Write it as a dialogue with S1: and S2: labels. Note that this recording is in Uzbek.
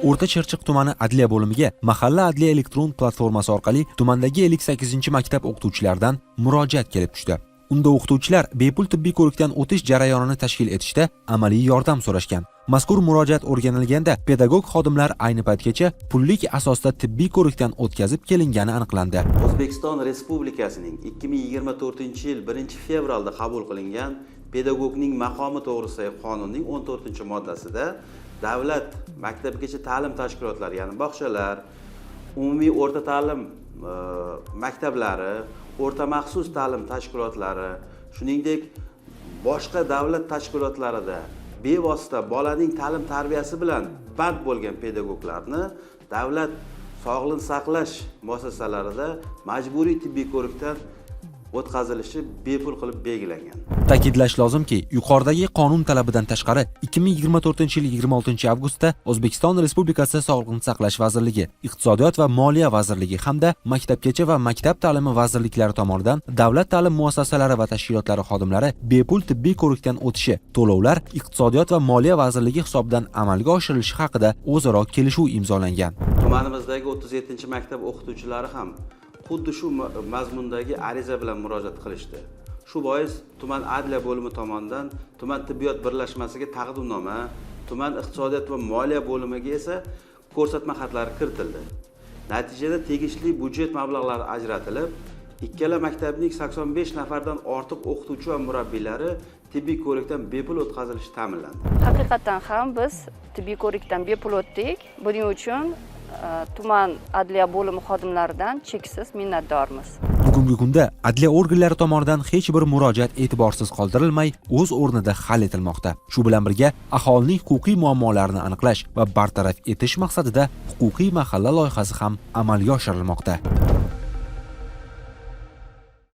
S1: O'rta Chirchiq tumani adliya bo'limiga mahalla adliya elektron platformasi orqali tumandagi 58-maktab o'qituvchilaridan murojaat kelib tushdi. Unda o'qituvchilar bepul tibbiy ko'rikdan o'tish jarayonini tashkil etishda amaliy yordam so'rashgan. Mazkur murojaat o'rganilganda pedagog xodimlar ayni paytgacha pullik asosda tibbiy ko'rikdan o'tkazib kelingani aniqlandi.
S2: O'zbekiston Respublikasining 2024-yil 1-fevralda qabul qilingan pedagogning maqomi to'g'risidagi qonunning 14-moddasida davlat maktabgacha ta'lim tashkilotlari, ya'ni bog'chalar, umumiy o'rta ta'lim maktablari, o'rta maxsus ta'lim tashkilotlari, shuningdek boshqa davlat tashkilotlarida bevosita bolaning ta'lim tarbiyasi bilan band bo'lgan pedagoglarni davlat sog'liqni saqlash muassasalarida majburiy tibbiy ko'rikdan o'tkazilishi bepul qilib belgilangan.
S1: Ta'kidlash lozimki, yuqoridagi qonun talabidan tashqari 2024-yil 26-avgustda O'zbekiston Respublikasi Sog'liqni saqlash vazirligi, Iqtisodiyot va Moliya vazirligi hamda Maktabgacha va Maktab ta'limi vazirliklari tomonidan davlat ta'lim muassasalari va tashkilotlari xodimlari bepul tibbiy ko'rikdan o'tishi, to'lovlar Iqtisodiyot va Moliya vazirligi hisobidan amalga oshirilishi haqida o'zaro kelishuv imzolangan.
S2: Tumanimizdagi 37-maktab o'qituvchilari ham xuddi shu mazmundagi ariza bilan murojaat qilishdi. Shu bois tuman adliya bo'limi tomonidan tuman tibbiyot birlashmasiga taqdimnoma, tuman iqtisodiyot va moliya bo'limiga esa ko'rsatma xatlari kiritildi. Natijada tegishli byudjet mablag'lari ajratilib, ikkala maktabning 85 nafardan ortiq o'qituvchi va murabbiylari tibbiy ko'rikdan bepul o'tkazilishi ta'minlandi.
S3: Haqiqatan ham biz tibbiy ko'rikdan bepul o'tdik. Buning uchun tuman adliya bo'limi xodimlaridan cheksiz minnatdormiz.
S1: Bugungi kunda adliya organlari tomonidan hech bir murojaat e'tiborsiz qoldirilmay, o'z o'rnida hal etilmoqda. Shu bilan birga aholining huquqiy muammolarini aniqlash va bartaraf etish maqsadida huquqiy mahalla loyihasi ham amalga oshirilmoqda.